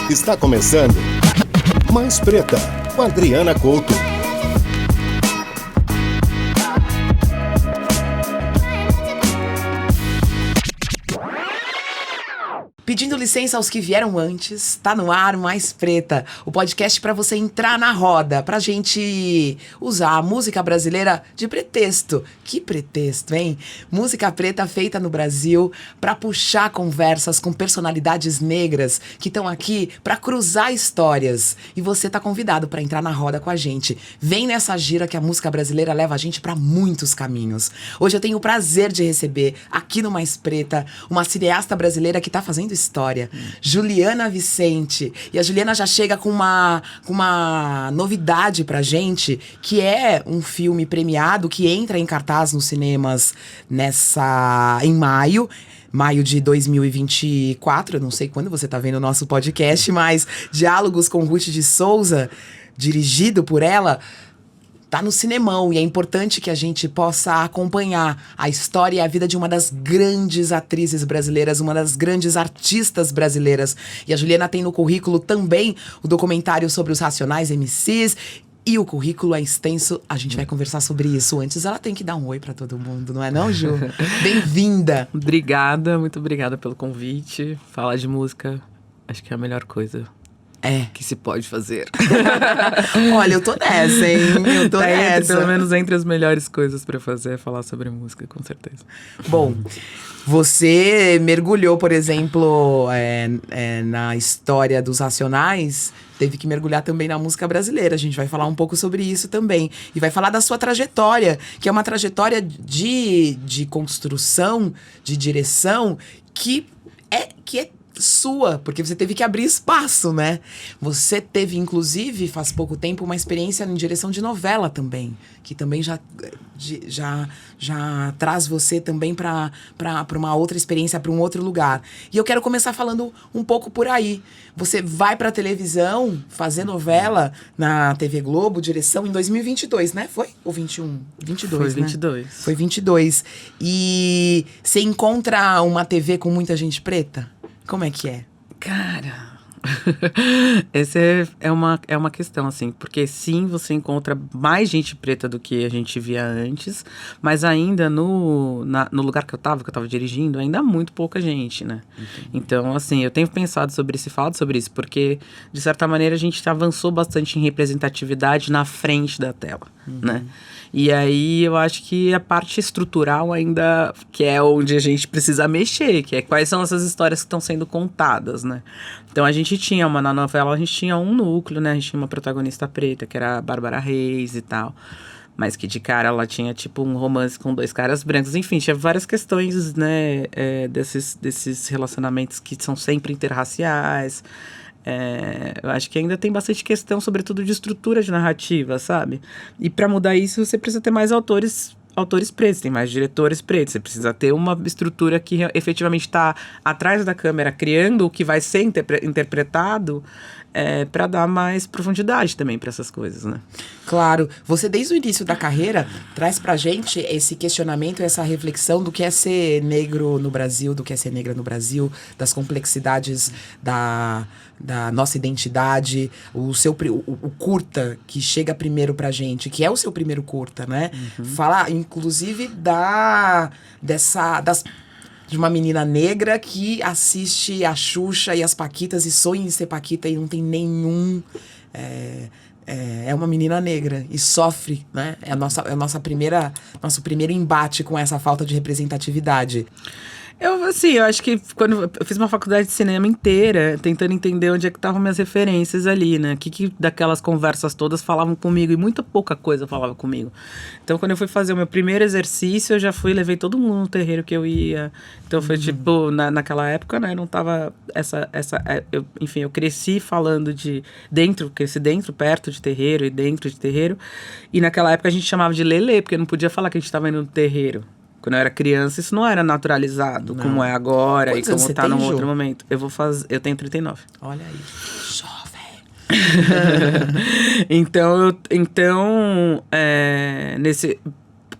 Está começando Mais Preta, com Adriana Couto. Pedindo licença aos que vieram antes, tá no ar Mais Preta, o podcast pra você entrar na roda, pra gente usar a música brasileira de pretexto. Que pretexto, hein? Música preta feita no Brasil pra puxar conversas com personalidades negras que estão aqui pra cruzar histórias. E você tá convidado pra entrar na roda com a gente. Vem nessa gira que a música brasileira leva a gente pra muitos caminhos. Hoje eu tenho o prazer de receber aqui no Mais Preta uma cineasta brasileira que tá fazendo história, Juliana Vicente. E a Juliana já chega com uma novidade pra gente, que é um filme premiado que entra em cartaz nos cinemas em maio de 2024, eu não sei quando você tá vendo o nosso podcast, mas Diálogos com Ruth de Souza, dirigido por ela, tá no cinemão, e é importante que a gente possa acompanhar a história e a vida de uma das grandes atrizes brasileiras, uma das grandes artistas brasileiras. E a Juliana tem no currículo também o documentário sobre os Racionais MCs, e o currículo é extenso, a gente vai conversar sobre isso. Antes ela tem que dar um oi pra todo mundo, não é não, Ju? Bem-vinda! Obrigada, muito obrigada pelo convite. Falar de música, acho que é a melhor coisa que se pode fazer. Olha, eu tô nessa, hein? Eu tô nessa. Pelo menos entre as melhores coisas pra fazer é falar sobre música, com certeza. Bom, você mergulhou, por exemplo, na história dos Racionais, teve que mergulhar também na música brasileira. A gente vai falar um pouco sobre isso também. E vai falar da sua trajetória, que é uma trajetória de construção, de direção, que é sua, porque você teve que abrir espaço, né? Você teve, inclusive, faz pouco tempo, uma experiência em direção de novela também, que também já traz você também para uma outra experiência, para um outro lugar. E eu quero começar falando um pouco por aí. Você vai para televisão fazer novela na TV Globo, direção em 2022, né? Foi? Ou 21? 22, Foi 22. Né? Foi 22. E você encontra uma TV com muita gente preta? Como é que é? Cara, essa é uma questão, assim, porque sim, você encontra mais gente preta do que a gente via antes, mas ainda no lugar que eu tava dirigindo, ainda há muito pouca gente, né? Entendi. Então, assim, eu tenho pensado sobre isso e falado sobre isso, porque, de certa maneira, a gente avançou bastante em representatividade na frente da tela, né? E aí eu acho que a parte estrutural ainda, que é onde a gente precisa mexer, que é quais são essas histórias que estão sendo contadas, né? Então a gente tinha na novela, a gente tinha um núcleo, né? A gente tinha uma protagonista preta, que era a Bárbara Reis e tal. Mas que de cara ela tinha tipo um romance com dois caras brancos. Enfim, tinha várias questões, né? Desses relacionamentos que são sempre interraciais. Eu acho que ainda tem bastante questão, sobretudo de estrutura de narrativa, sabe? E para mudar isso, você precisa ter mais autores pretos, tem mais diretores pretos. Você precisa ter uma estrutura que efetivamente está atrás da câmera, criando o que vai ser interpretado, para dar mais profundidade também para essas coisas, né? Claro. Você, desde o início da carreira, traz pra gente esse questionamento, essa reflexão do que é ser negro no Brasil, do que é ser negra no Brasil, das complexidades da nossa identidade, o curta que chega primeiro pra gente, que é o seu primeiro curta, né? Fala, inclusive, de uma menina negra que assiste a Xuxa e as Paquitas e sonha em ser Paquita e não tem nenhum... É uma menina negra e sofre, né? É nosso primeiro embate com essa falta de representatividade. Eu acho que quando eu fiz uma faculdade de cinema inteira, tentando entender onde é que estavam minhas referências ali, né? Que daquelas conversas todas falavam comigo, e muita pouca coisa falava comigo. Então, quando eu fui fazer o meu primeiro exercício, eu já levei todo mundo no terreiro que eu ia. Então, foi tipo, naquela época, né? Não tava eu cresci falando cresci dentro, perto de terreiro e dentro de terreiro. E naquela época a gente chamava de lelê, porque não podia falar que a gente tava indo no terreiro. Quando eu era criança, isso não era naturalizado, como é agora. Quantos e como tá num outro Ju? momento. Eu tenho 39. Olha aí. Jovem. Então,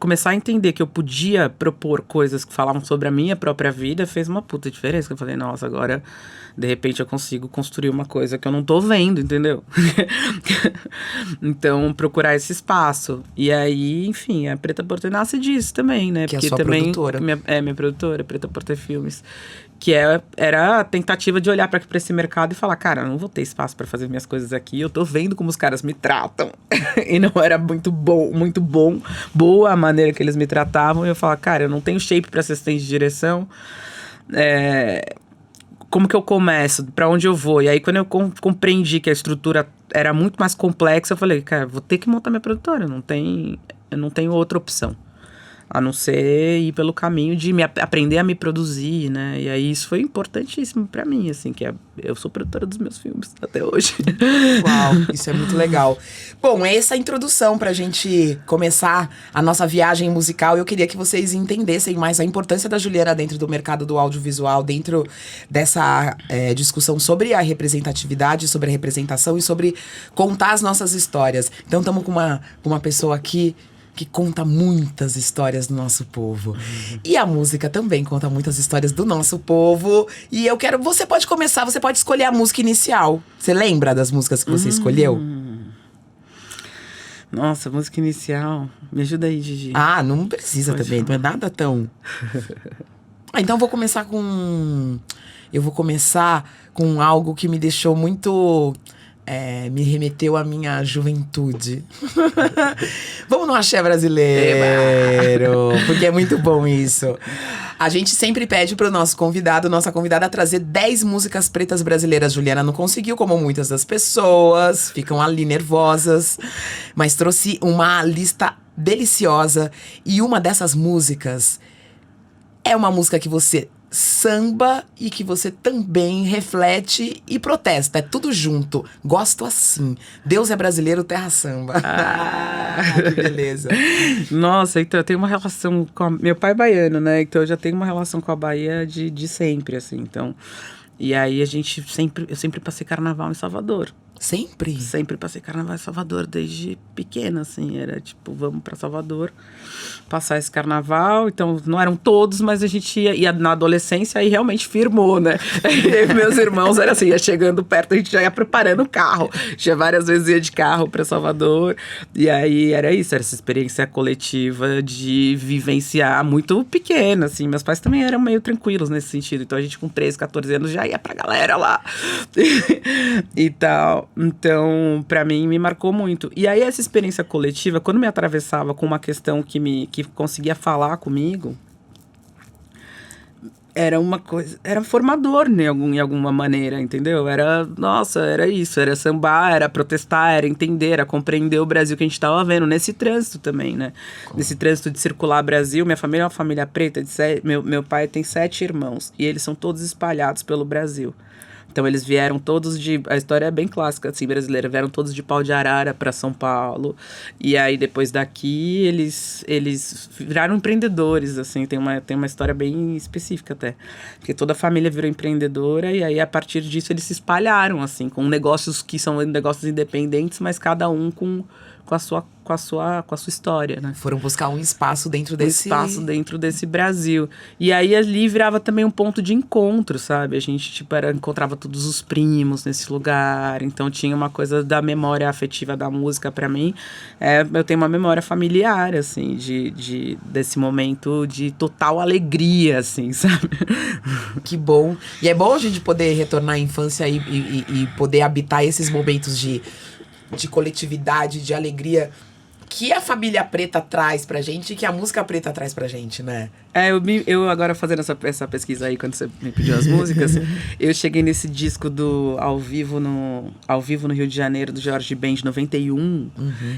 começar a entender que eu podia propor coisas que falavam sobre a minha própria vida fez uma puta diferença. Eu falei, nossa, agora de repente eu consigo construir uma coisa que eu não tô vendo, entendeu? Então, procurar esse espaço. E aí, enfim, a Preta Porter nasce disso também, né? Que é a porque sua também produtora. minha produtora, Preta Porter Filmes. Que era a tentativa de olhar para esse mercado e falar, cara, eu não vou ter espaço para fazer minhas coisas aqui, eu tô vendo como os caras me tratam. E não era muito boa a maneira que eles me tratavam. E eu falava, cara, eu não tenho shape para assistente de direção. Como que eu começo? Para onde eu vou? E aí, quando eu compreendi que a estrutura era muito mais complexa, eu falei, cara, vou ter que montar minha produtora, eu não tenho outra opção. A não ser ir pelo caminho de aprender a me produzir, né? E aí isso foi importantíssimo pra mim, assim, eu sou produtora dos meus filmes até hoje. Uau, isso é muito legal. Bom, essa é a introdução pra gente começar a nossa viagem musical. Eu queria que vocês entendessem mais a importância da Juliana dentro do mercado do audiovisual, dentro dessa discussão sobre a representatividade, sobre a representação e sobre contar as nossas histórias. Então estamos com uma pessoa aqui que conta muitas histórias do nosso povo. E a música também conta muitas histórias do nosso povo. E eu quero... Você pode começar, você pode escolher a música inicial. Você lembra das músicas que você escolheu? Nossa, música inicial. Me ajuda aí, Gigi. Ah, não precisa Pode também, não é nada tão... Então eu vou começar com... Eu vou começar com algo que me deixou muito... me remeteu à minha juventude. Vamos no axé brasileiro, porque é muito bom isso. A gente sempre pede pro nossa convidada, trazer 10 músicas pretas brasileiras. Juliana não conseguiu, como muitas das pessoas, ficam ali nervosas, mas trouxe uma lista deliciosa. E uma dessas músicas é uma música que você samba e que você também reflete e protesta. É tudo junto. Gosto assim. Deus é brasileiro, terra samba. Que beleza. Nossa, então eu tenho uma relação com meu pai é baiano, né? Então eu já tenho uma relação com a Bahia de sempre, assim. Então, e aí eu sempre passei carnaval em Salvador. Sempre? Sempre passei carnaval em Salvador, desde pequena, assim. Era tipo, vamos pra Salvador passar esse carnaval. Então, não eram todos, mas a gente ia na adolescência e realmente firmou, né? E meus irmãos, era assim, ia chegando perto, a gente já ia preparando o carro. Já várias vezes ia de carro pra Salvador. E aí, era isso, era essa experiência coletiva de vivenciar muito pequena, assim. Meus pais também eram meio tranquilos nesse sentido. Então, a gente com 13, 14 anos já ia pra galera lá. E tal. Então, pra mim, me marcou muito. E aí, essa experiência coletiva, quando me atravessava com uma questão que conseguia falar comigo, era uma coisa... Era formador, né, em alguma maneira, entendeu? Era isso. Era sambar, era protestar, era entender, era compreender o Brasil que a gente tava vendo. Nesse trânsito também, né? Nesse trânsito de circular Brasil. Minha família é uma família preta. Meu pai tem 7 irmãos. E eles são todos espalhados pelo Brasil. Então, eles vieram todos a história é bem clássica, assim, brasileira. Vieram todos de Pau de Arara para São Paulo. E aí, depois daqui, eles viraram empreendedores, assim. Tem uma história bem específica até. Porque toda a família virou empreendedora. E aí, a partir disso, eles se espalharam, assim. Com negócios que são negócios independentes, mas cada um com a sua história, né? Foram buscar um espaço dentro desse Brasil. E aí ali virava também um ponto de encontro, sabe? A gente, tipo, encontrava todos os primos nesse lugar. Então tinha uma coisa da memória afetiva da música pra mim. Eu tenho uma memória familiar, assim, desse momento de total alegria, assim, sabe? Que bom. E é bom a gente poder retornar à infância e poder habitar esses momentos de coletividade, de alegria que a família preta traz pra gente e que a música preta traz pra gente, né? Eu agora fazendo essa pesquisa aí, quando você me pediu as músicas, eu cheguei nesse disco do Ao Vivo no Rio de Janeiro, do Jorge Ben, de 91.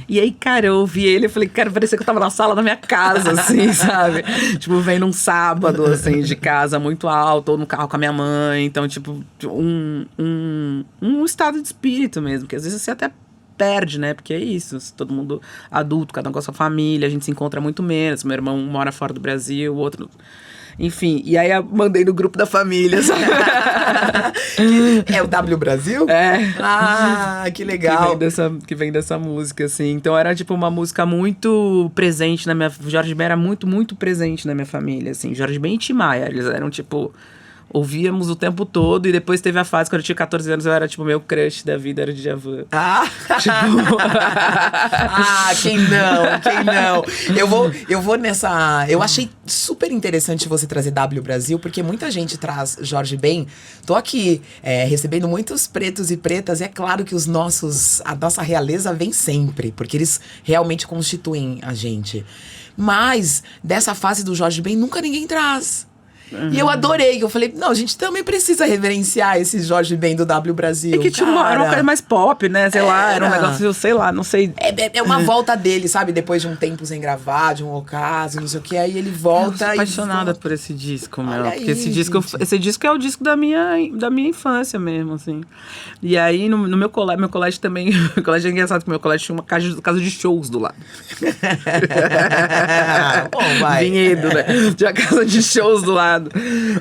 E aí, cara, eu ouvi ele e falei, cara, parecia que eu tava na sala da minha casa, assim, sabe? Tipo, vem num sábado, assim, de casa, muito alto, ou no carro com a minha mãe. Então, tipo, um estado de espírito mesmo, que às vezes você até perde, né? Porque é isso, todo mundo adulto, cada um com a sua família, a gente se encontra muito menos. Meu irmão mora fora do Brasil, o outro... Enfim, e aí eu mandei no grupo da família, sabe? É o W Brasil? É. Ah, que legal. Que vem dessa música, assim. Então era, tipo, uma música muito presente na minha... Jorge Ben era muito, muito presente na minha família, assim. Jorge Ben e Tim Maia, eles eram, tipo... Ouvíamos o tempo todo, e depois teve a fase, quando eu tinha 14 anos, eu era, tipo, meu crush da vida, era Djavan. Ah! Tipo... Quem não? Eu vou nessa... Eu achei super interessante você trazer W Brasil, porque muita gente traz Jorge Ben. Tô aqui recebendo muitos pretos e pretas, e é claro que a nossa realeza vem sempre, porque eles realmente constituem a gente. Mas, dessa fase do Jorge Ben, nunca ninguém traz. E eu adorei, eu falei, não, a gente também precisa reverenciar esse Jorge Ben do W Brasil. É que tinha era uma coisa mais pop, né? Sei lá, era um negócio, sei lá, não sei. É uma volta dele, sabe? Depois de um tempo sem gravar, de um ocaso, não sei o que, aí ele volta. Eu sou apaixonada por esse disco, meu. Olha Porque aí, esse disco é o disco da minha infância mesmo, assim. E aí, no meu colégio também, o colégio é engraçado, porque meu colégio tinha uma casa de shows do lado. Bom, vai. Vinhedo, né? Tinha casa de shows do lado.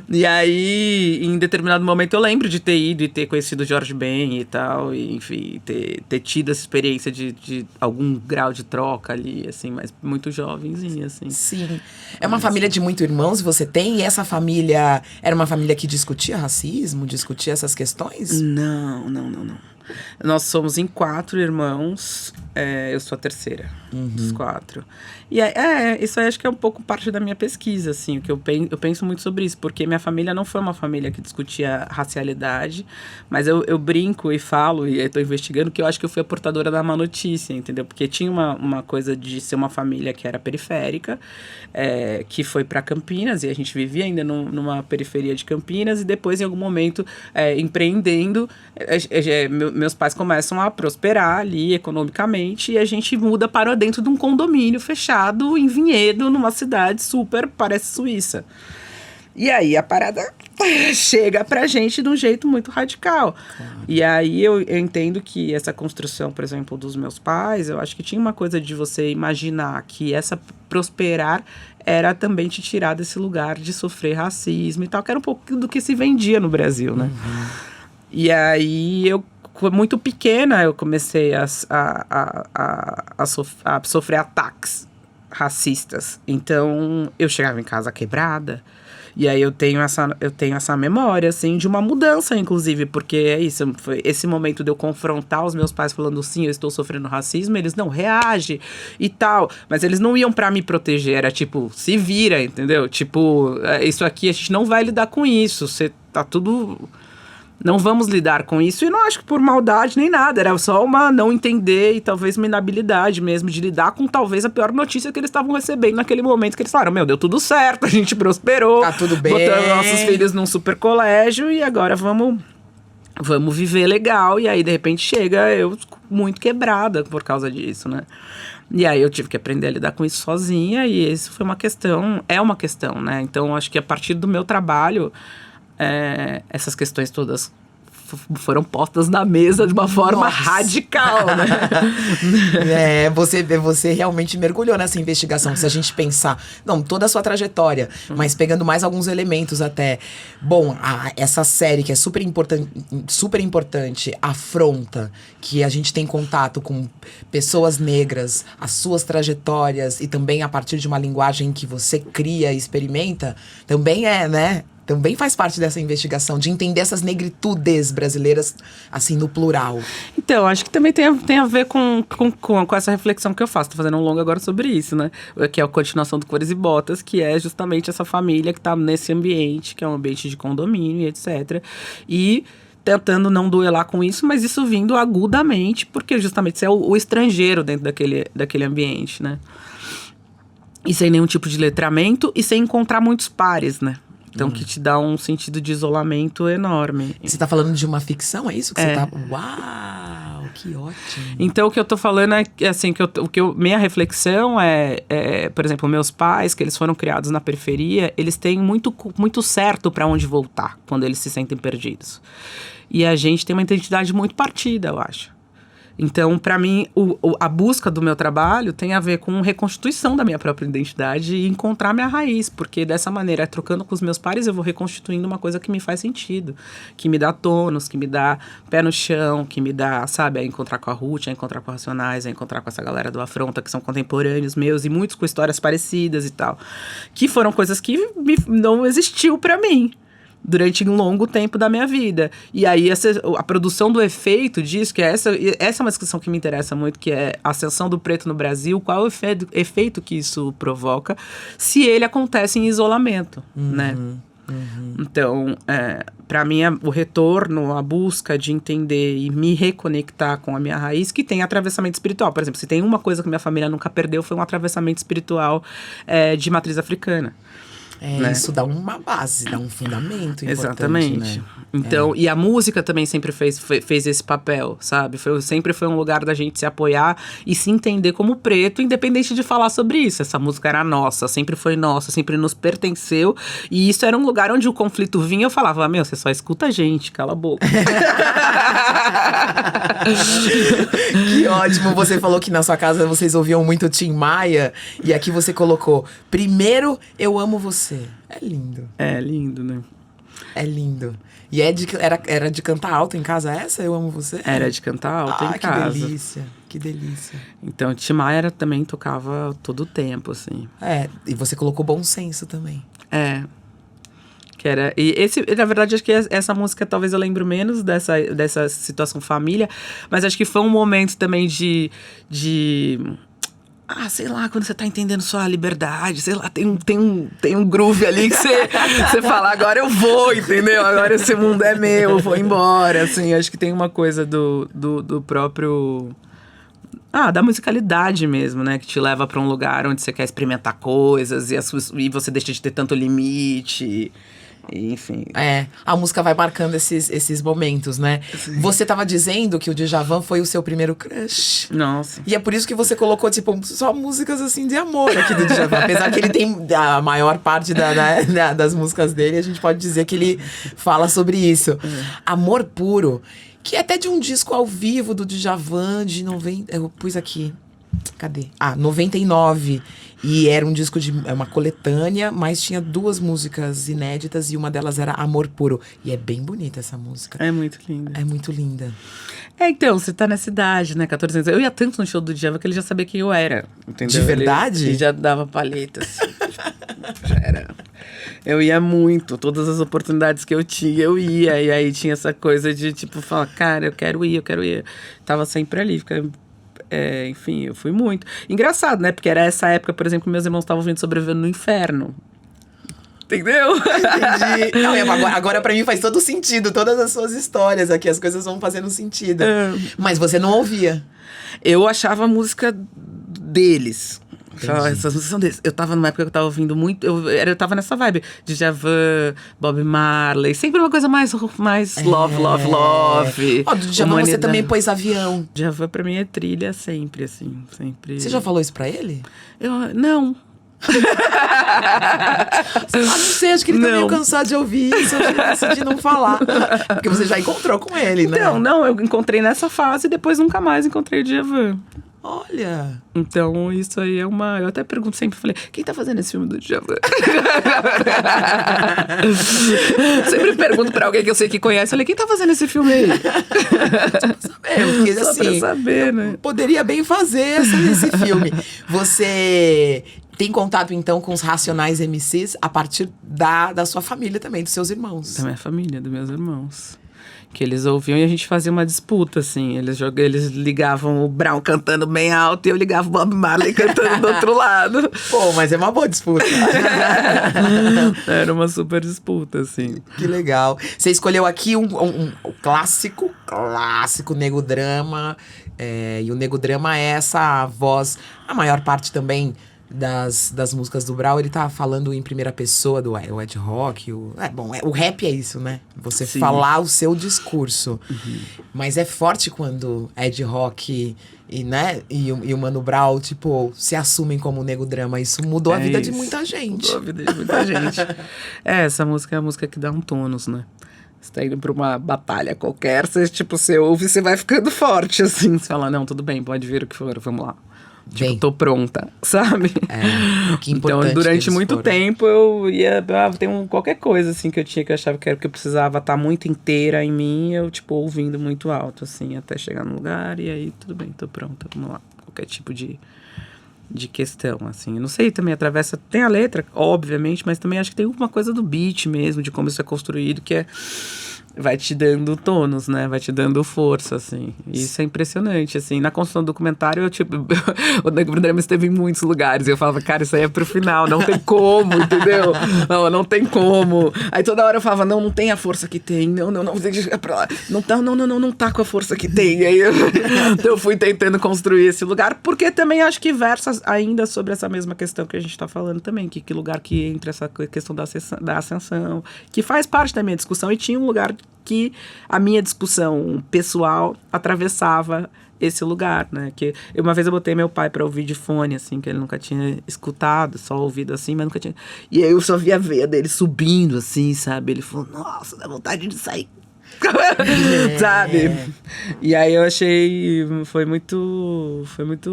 E aí, em determinado momento, eu lembro de ter ido e ter conhecido o Jorge Ben e tal, e, enfim, ter tido essa experiência de algum grau de troca ali, assim, mas muito jovenzinha, assim. Sim. É uma família de muitos irmãos, você tem? E essa família era uma família que discutia racismo, discutia essas questões? Não. Nós somos em 4 irmãos, eu sou a terceira dos 4. E isso aí acho que é um pouco parte da minha pesquisa, assim, que eu penso muito sobre isso, porque minha família não foi uma família que discutia racialidade, mas eu brinco e falo, e estou investigando, que eu acho que eu fui a portadora da má notícia, entendeu? Porque tinha uma coisa de ser uma família que era periférica, que foi para Campinas, e a gente vivia ainda numa periferia de Campinas, e depois, em algum momento, empreendendo, meus pais começam a prosperar ali economicamente, e a gente muda para dentro de um condomínio fechado em Vinhedo, numa cidade super, parece Suíça. E aí a parada chega pra gente de um jeito muito radical. Claro. E aí eu entendo que essa construção, por exemplo, dos meus pais, eu acho que tinha uma coisa de você imaginar que essa prosperar era também te tirar desse lugar de sofrer racismo e tal, que era um pouco do que se vendia no Brasil, né? Uhum. E aí muito pequena, eu comecei a sofrer ataques racistas. Então, eu chegava em casa quebrada. E aí eu tenho essa memória, assim, de uma mudança, inclusive. Porque é isso, foi esse momento de eu confrontar os meus pais falando, sim, eu estou sofrendo racismo. Eles, não, reage e tal. Mas eles não iam pra me proteger. Era tipo, se vira, entendeu? Tipo, isso aqui, a gente não vai lidar com isso. Você tá tudo... Não vamos lidar com isso, e não acho que por maldade nem nada, era só uma não entender e talvez uma inabilidade mesmo de lidar com talvez a pior notícia que eles estavam recebendo naquele momento, que eles falaram, meu, deu tudo certo, a gente prosperou, tá tudo bem, botamos nossos filhos num super colégio e agora vamos viver legal, e aí de repente chega eu muito quebrada por causa disso, né? E aí eu tive que aprender a lidar com isso sozinha, e isso foi uma questão, né? Então acho que a partir do meu trabalho, essas questões todas foram postas na mesa de uma forma radical, né? Você realmente mergulhou nessa investigação. Se a gente pensar, não, toda a sua trajetória, mas pegando mais alguns elementos até. Bom, essa série que é super importante, Afronta, que a gente tem contato com pessoas negras, as suas trajetórias, e também a partir de uma linguagem que você cria e experimenta, também né? Também faz parte dessa investigação, de entender essas negritudes brasileiras, assim, no plural. Então, acho que também tem a ver com essa reflexão que eu faço. Tô fazendo um longo agora sobre isso, né? Que é a continuação do Cores e Botas, que é justamente essa família que tá nesse ambiente, que é um ambiente de condomínio e etc. E tentando não duelar com isso, mas isso vindo agudamente, porque justamente você é o estrangeiro dentro daquele ambiente, né? E sem nenhum tipo de letramento e sem encontrar muitos pares, né? Então, que te dá um sentido de isolamento enorme. Você tá falando de uma ficção, é isso que você tá... Uau, que ótimo. Então, o que eu tô falando é assim, minha reflexão por exemplo, meus pais, que eles foram criados na periferia, eles têm muito, muito certo para onde voltar quando eles se sentem perdidos. E a gente tem uma identidade muito partida, eu acho. Então, para mim, a busca do meu trabalho tem a ver com reconstituição da minha própria identidade e encontrar minha raiz, porque dessa maneira, trocando com os meus pares, eu vou reconstituindo uma coisa que me faz sentido, que me dá tônus, que me dá pé no chão, que me dá, sabe, a encontrar com a Ruth, a encontrar com a Racionais, a encontrar com essa galera do Afronta, que são contemporâneos meus e muitos com histórias parecidas e tal, que foram coisas que não existiu para mim durante um longo tempo da minha vida. E aí a produção do efeito disso, que essa é uma discussão que me interessa muito, que é a ascensão do preto no Brasil, qual é o efeito que isso provoca, se ele acontece em isolamento, né? Então, para mim, o retorno, a busca de entender e me reconectar com a minha raiz, que tem atravessamento espiritual. Por exemplo, se tem uma coisa que minha família nunca perdeu, foi um atravessamento espiritual de matriz africana. Né? Isso dá uma base, dá um fundamento importante. Exatamente. Né? Então, e a música também sempre fez esse papel, sabe? Sempre foi um lugar da gente se apoiar e se entender como preto, independente de falar sobre isso. Essa música era nossa, sempre foi nossa, sempre nos pertenceu. E isso era um lugar onde o conflito vinha, eu falava, meu, você só escuta a gente, cala a boca. Que ótimo, você falou que na sua casa vocês ouviam muito Tim Maia, e aqui você colocou, primeiro eu amo você. É lindo. É lindo, né? É lindo. E era de cantar alto em casa essa? Eu amo você? Era de cantar alto em casa. Que delícia, que delícia. Então, Tim Maia também tocava todo o tempo, assim. E você colocou bom senso também. Que era, na verdade, acho que essa música talvez eu lembro menos dessa situação família, mas acho que foi um momento também de sei lá, quando você tá entendendo sua liberdade, sei lá, tem um groove ali que você fala, agora eu vou, entendeu? Agora esse mundo é meu, eu vou embora, assim. Acho que tem uma coisa do próprio... da musicalidade mesmo, né? Que te leva pra um lugar onde você quer experimentar coisas e você deixa de ter tanto limite... Enfim. A música vai marcando esses momentos, né? Sim. Você tava dizendo que o Djavan foi o seu primeiro crush. Nossa. E é por isso que você colocou, tipo, só músicas, assim, de amor aqui do Djavan. Apesar que ele tem a maior parte das músicas dele, a gente pode dizer que ele fala sobre isso. Amor Puro, que é até de um disco ao vivo do Djavan de 90... Eu pus aqui. Cadê? 99. E era um disco uma coletânea, mas tinha 2 músicas inéditas e uma delas era Amor Puro. E é bem bonita essa música. É muito linda. É muito linda. Então, você tá nessa idade, né? 14 anos. Eu ia tanto no show do Djavan que ele já sabia quem eu era. Entendeu? De verdade? Ele já dava palhetas. Já era. Eu ia muito, todas as oportunidades que eu tinha, eu ia. E aí tinha essa coisa de, tipo, falar, cara, eu quero ir. Tava sempre ali, enfim, eu fui muito. Engraçado, né? Porque era essa época, por exemplo, meus irmãos estavam vindo Sobrevivendo no Inferno. Entendeu? Entendi. Não, agora pra mim faz todo sentido. Todas as suas histórias aqui, as coisas vão fazendo sentido. Mas você não ouvia? Eu achava a música deles. Essas músicas são deles. Eu tava numa época que eu tava ouvindo muito. Eu tava nessa vibe. Djavan, Bob Marley. Sempre uma coisa mais love. Do Djavan você também pôs Avião. Djavan pra mim é trilha sempre, assim. Sempre. Você já falou isso pra ele? Não. Não sei, acho que ele tá meio cansado de ouvir isso. Acho que ele decidi não falar. Porque você já encontrou com ele, né? Não, eu encontrei nessa fase e depois nunca mais encontrei o Djavan. Olha! Então, isso aí é uma... Eu até pergunto sempre, falei, quem tá fazendo esse filme do Djavan? Sempre pergunto pra alguém que eu sei que conhece, falei, quem tá fazendo esse filme aí? Porque, assim, pra saber, né? Poderia bem fazer esse filme. Você tem contato, então, com os Racionais MCs a partir da sua família também, dos seus irmãos. Da minha família, dos meus irmãos. Que eles ouviam e a gente fazia uma disputa, assim. Eles ligavam o Brown cantando bem alto e eu ligava o Bob Marley cantando do outro lado. Pô, mas é uma boa disputa. Era uma super disputa, assim. Que legal. Você escolheu aqui um clássico Nego Drama. E o Nego Drama é essa voz, a maior parte também das músicas do Brau, ele tá falando em primeira pessoa do Ed Rock. O rap é isso, né? Você Sim. falar o seu discurso. Uhum. Mas é forte quando Ed Rock e o Mano Brown, tipo, se assumem como Nego Drama. Isso mudou a vida de muita gente. Mudou a vida de muita gente. Essa música é a música que dá um tônus, né? Você tá indo pra uma batalha qualquer, você, tipo, você ouve e você vai ficando forte, assim. Você fala, não, tudo bem, pode vir o que for, vamos lá. Tipo, Vem. tô pronta, sabe? Que Então, importante que durante eles muito foram. tempo, eu ia... qualquer coisa, assim, que eu tinha, que eu achava que eu precisava estar muito inteira em mim, eu, tipo, ouvindo muito alto, assim, até chegar no lugar, e aí, tudo bem, tô pronta, vamos lá. Qualquer tipo de questão, assim. Eu não sei, também atravessa... Tem a letra, obviamente, mas também acho que tem uma coisa do beat mesmo, de como isso é construído, que é... Vai te dando tônus, né? Vai te dando força, assim. E isso é impressionante, assim. Na construção do documentário, eu, tipo... o Negro Drama esteve em muitos lugares. E eu falava, cara, isso aí é pro final. Não tem como, entendeu? Não tem como. Aí toda hora eu falava, não tem a força que tem. Não, deixa pra lá. Não tá com a força que tem. E aí eu fui tentando construir esse lugar. Porque também acho que versa ainda sobre essa mesma questão que a gente tá falando também. Que lugar que entra essa questão da ascensão. Que faz parte da minha discussão. E tinha um lugar que a minha discussão pessoal atravessava esse lugar, né? Que uma vez eu botei meu pai pra ouvir de fone, assim, que ele nunca tinha escutado, só ouvido assim, mas nunca tinha... E aí eu só via a veia dele subindo, assim, sabe? Ele falou, nossa, dá vontade de sair. Sabe? E aí eu achei... Foi muito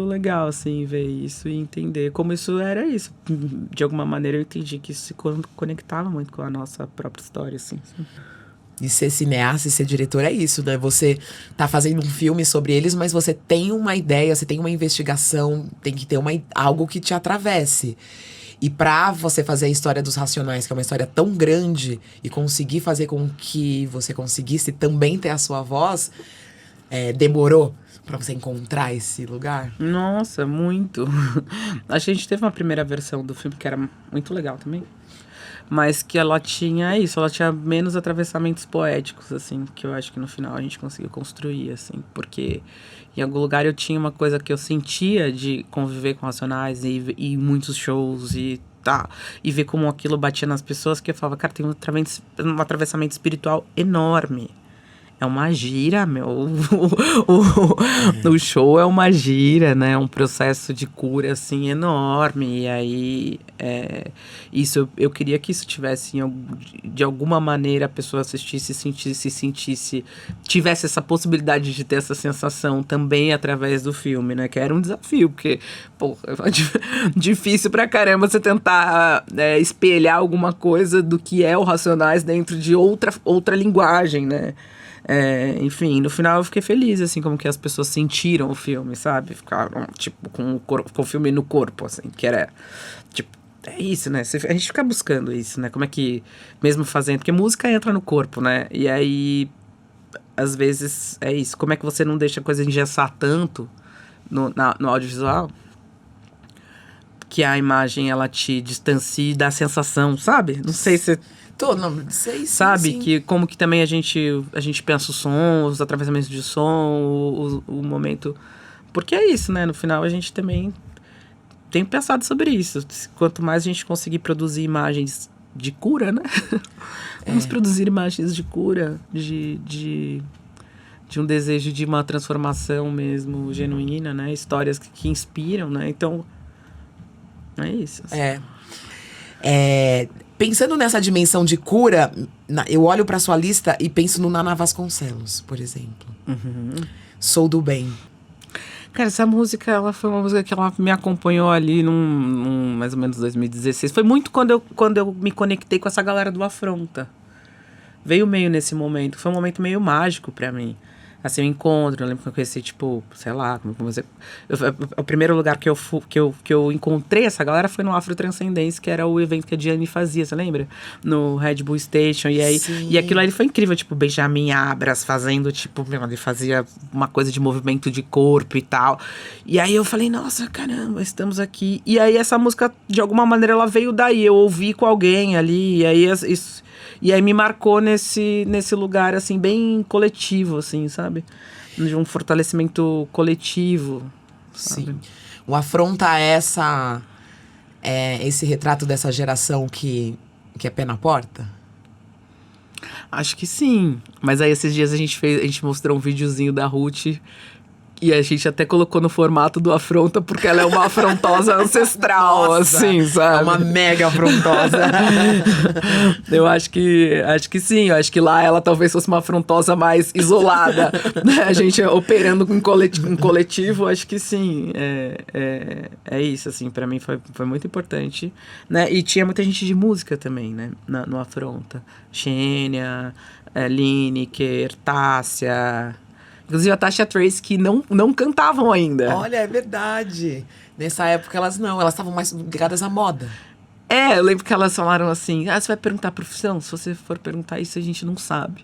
legal, assim, ver isso e entender como isso era isso. De alguma maneira eu entendi que isso se conectava muito com a nossa própria história, assim. E ser cineasta e ser diretor é isso, né? Você tá fazendo um filme sobre eles, mas você tem uma ideia, você tem uma investigação, tem que ter algo que te atravesse. E pra você fazer a história dos Racionais, que é uma história tão grande, e conseguir fazer com que você conseguisse também ter a sua voz, demorou pra você encontrar esse lugar? Nossa, muito. A gente teve uma primeira versão do filme que era muito legal também. Mas que ela tinha isso, ela tinha menos atravessamentos poéticos, assim, que eu acho que no final a gente conseguiu construir, assim, porque em algum lugar eu tinha uma coisa que eu sentia de conviver com Racionais e ir em muitos shows e ver como aquilo batia nas pessoas, que eu falava, cara, tem um atravessamento espiritual enorme. É uma gira, meu. O show é uma gira, né? É um processo de cura, assim, enorme. E aí, isso, eu queria que isso tivesse, de alguma maneira, a pessoa assistisse, sentisse, tivesse essa possibilidade de ter essa sensação também através do filme, né? Que era um desafio, porque, pô, é difícil pra caramba você tentar espelhar alguma coisa do que é o Racionais dentro de outra linguagem, né? Enfim, no final eu fiquei feliz, assim, como que as pessoas sentiram o filme, sabe? Ficaram, tipo, com o filme no corpo, assim, que era, tipo, é isso, né? A gente fica buscando isso, né? Como é que, mesmo fazendo, porque música entra no corpo, né? E aí, às vezes, é isso. Como é que você não deixa a coisa engessar tanto no audiovisual? Que a imagem, ela te distancie da sensação, sabe? Não sei se... Não sei, sabe, sim. que como que também a gente pensa o som, os atravessamentos de som, o momento... Porque é isso, né? No final a gente também tem pensado sobre isso. Quanto mais a gente conseguir produzir imagens de cura, né? Vamos produzir imagens de cura, de um desejo de uma transformação mesmo genuína, né? Histórias que inspiram, né? Então, é isso. Assim. Pensando nessa dimensão de cura, eu olho pra sua lista e penso no Naná Vasconcelos, por exemplo. Sou do Bem. Cara, essa música, ela foi uma música que ela me acompanhou ali num mais ou menos 2016. Foi muito quando eu me conectei com essa galera do Afronta. Veio meio nesse momento. Foi um momento meio mágico pra mim. Assim, um encontro. Eu lembro que eu conheci, tipo, sei lá, o primeiro lugar que eu encontrei essa galera foi no Afro Transcendência, que era o evento que a Diane fazia, você lembra? No Red Bull Station. E aí, e aquilo ali foi incrível, tipo, Benjamin Abras fazendo, tipo, ele fazia uma coisa de movimento de corpo e tal. E aí eu falei, nossa, caramba, estamos aqui. E aí essa música, de alguma maneira, ela veio daí. Eu ouvi com alguém ali, e aí isso. E aí me marcou nesse lugar, assim, bem coletivo, assim, sabe? De um fortalecimento coletivo, sabe? Sim. O Afronta esse retrato dessa geração que é pé na porta? Acho que sim. Mas aí esses dias a gente mostrou um videozinho da Ruth E a gente até colocou no formato do Afronta, porque ela é uma afrontosa ancestral, Nossa, assim, sabe? É uma mega afrontosa. Eu acho que sim, eu acho que lá ela talvez fosse uma afrontosa mais isolada, né? A gente operando em coletivo, acho que sim, é isso, assim, pra mim foi muito importante, né? E tinha muita gente de música também, né, no Afronta. Xênia, Lineker, Tássia... Inclusive a Tasha Trace, que não cantavam ainda. Olha, é verdade. Nessa época elas estavam mais ligadas à moda. Eu lembro que elas falaram assim, você vai perguntar a profissão? Se você for perguntar isso, a gente não sabe.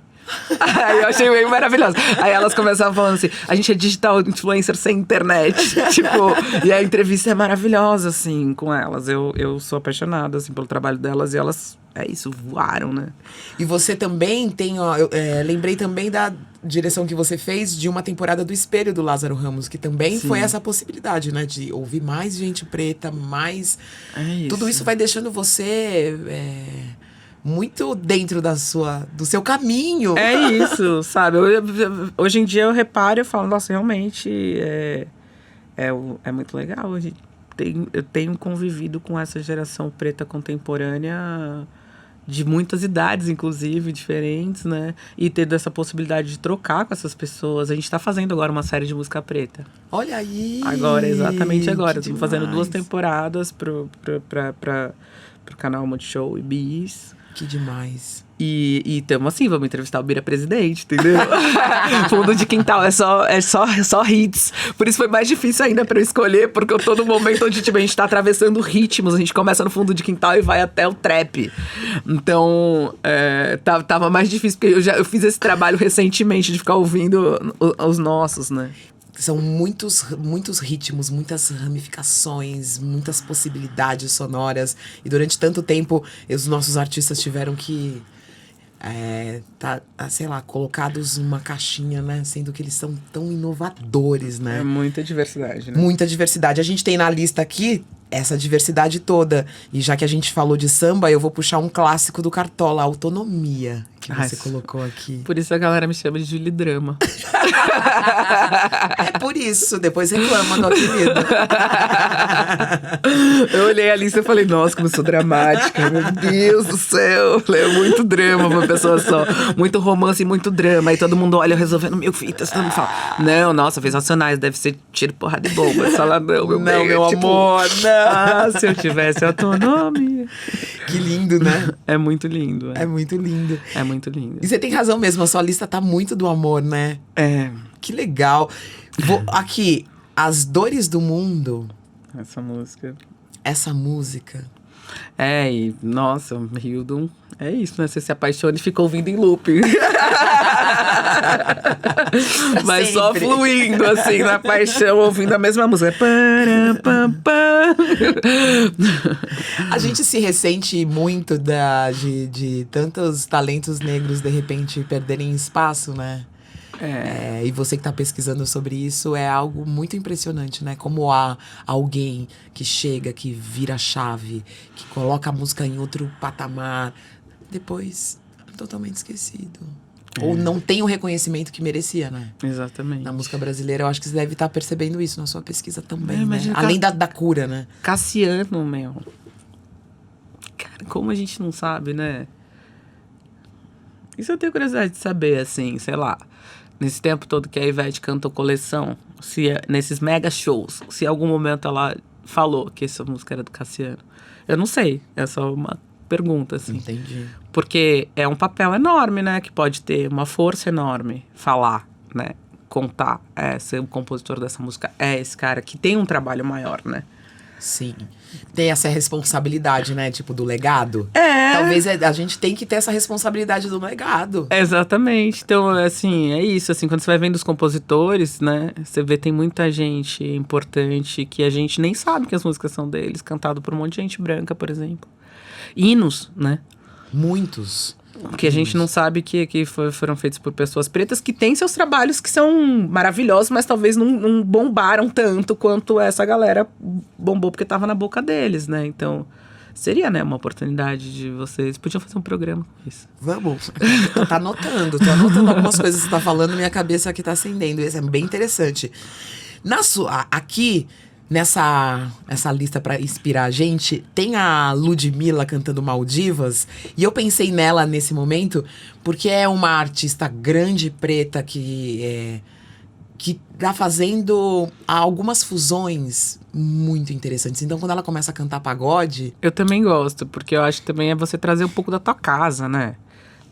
Aí eu achei bem maravilhoso. Aí elas começavam falando assim, a gente é digital influencer sem internet. Tipo, e a entrevista é maravilhosa, assim, com elas. Eu sou apaixonada, assim, pelo trabalho delas e elas, voaram, né? E você também tem, lembrei também da direção que você fez de uma temporada do Espelho do Lázaro Ramos, que também foi essa possibilidade, né? De ouvir mais gente preta, mais... Tudo isso vai deixando você... muito dentro do seu caminho. É isso, sabe? Hoje em dia eu reparo e falo, nossa, realmente é muito legal. Eu tenho convivido com essa geração preta contemporânea de muitas idades, inclusive, diferentes, né? E ter essa possibilidade de trocar com essas pessoas. A gente tá fazendo agora uma série de música preta. Olha aí! Agora, exatamente agora. Estamos fazendo 2 temporadas pro canal Multishow e Bis. Que demais. E estamos assim, vamos entrevistar o Bira Presidente, entendeu? Fundo de quintal, é só hits. Por isso foi mais difícil ainda pra eu escolher, porque eu tô no momento onde tipo, a gente tá atravessando ritmos, a gente começa no fundo de quintal e vai até o trap. Então, tava mais difícil, porque eu fiz esse trabalho recentemente de ficar ouvindo os nossos, né? São muitos ritmos, muitas ramificações, muitas possibilidades sonoras. E durante tanto tempo, os nossos artistas tiveram que, sei lá, colocados numa caixinha, né? Sendo que eles são tão inovadores, né? É muita diversidade, né? Muita diversidade. A gente tem na lista aqui essa diversidade toda. E já que a gente falou de samba, eu vou puxar um clássico do Cartola, Autonomia, que você colocou aqui. Por isso a galera me chama de Julie Drama. É por isso, depois reclama do apelido. Eu olhei a lista e falei, nossa, como eu sou dramática, meu Deus do céu. É muito drama pra uma pessoa só. Muito romance e muito drama. Aí todo mundo olha resolvendo mil fitas, todo mundo fala, não, nossa, fez Racionais, deve ser tiro, porrada e bomba. Você fala, não, meu tipo, amor, não. Ah, se eu tivesse autonomia. Que lindo, né? É muito lindo. É muito lindo. É muito lindo. E você tem razão mesmo, a sua lista tá muito do amor, né? Que legal. Aqui, As Dores do Mundo. Essa música. E nossa, Hildon, é isso, né? Você se apaixona e fica ouvindo em loop. Mas sempre. só fluindo, assim, na paixão, ouvindo a mesma música. A gente se ressente muito de tantos talentos negros, de repente, perderem espaço, né? E você que tá pesquisando sobre isso, é algo muito impressionante, né? Como há alguém que chega, que vira a chave, que coloca a música em outro patamar, depois totalmente esquecido. Ou não tem o reconhecimento que merecia, né? Exatamente. Na música brasileira, eu acho que você deve estar percebendo isso na sua pesquisa também, né? Imagina Além da cura, né? Cassiano, meu. Cara, como a gente não sabe, né? Isso eu tenho curiosidade de saber, assim, sei lá. Nesse tempo todo que a Ivete cantou Coleção, nesses mega shows, se em algum momento ela falou que essa música era do Cassiano. Eu não sei, é só uma pergunta, assim. Entendi. Porque é um papel enorme, né? Que pode ter uma força enorme falar, né? Contar, ser o compositor dessa música é esse cara que tem um trabalho maior, né? Sim. Tem essa responsabilidade, né? Tipo, do legado. Talvez a gente tem que ter essa responsabilidade do legado. Exatamente. Então, assim, é isso. Assim, quando você vai vendo os compositores, né? Você vê tem muita gente importante que a gente nem sabe que as músicas são deles. Cantado por um monte de gente branca, por exemplo. Hinos, né? Muitos. Que a gente não sabe que foram feitos por pessoas pretas que têm seus trabalhos que são maravilhosos, mas talvez não bombaram tanto quanto essa galera bombou porque tava na boca deles, né? Então, seria, né, uma oportunidade de vocês. Podiam fazer um programa com isso. Vamos. Tô anotando algumas coisas que você tá falando, minha cabeça aqui tá acendendo. Isso é bem interessante. Aqui, essa lista pra inspirar a gente, tem a Ludmilla cantando Maldivas. E eu pensei nela nesse momento, porque é uma artista grande, preta, que tá fazendo algumas fusões muito interessantes. Então, quando ela começa a cantar pagode... Eu também gosto, porque eu acho que também é você trazer um pouco da tua casa, né?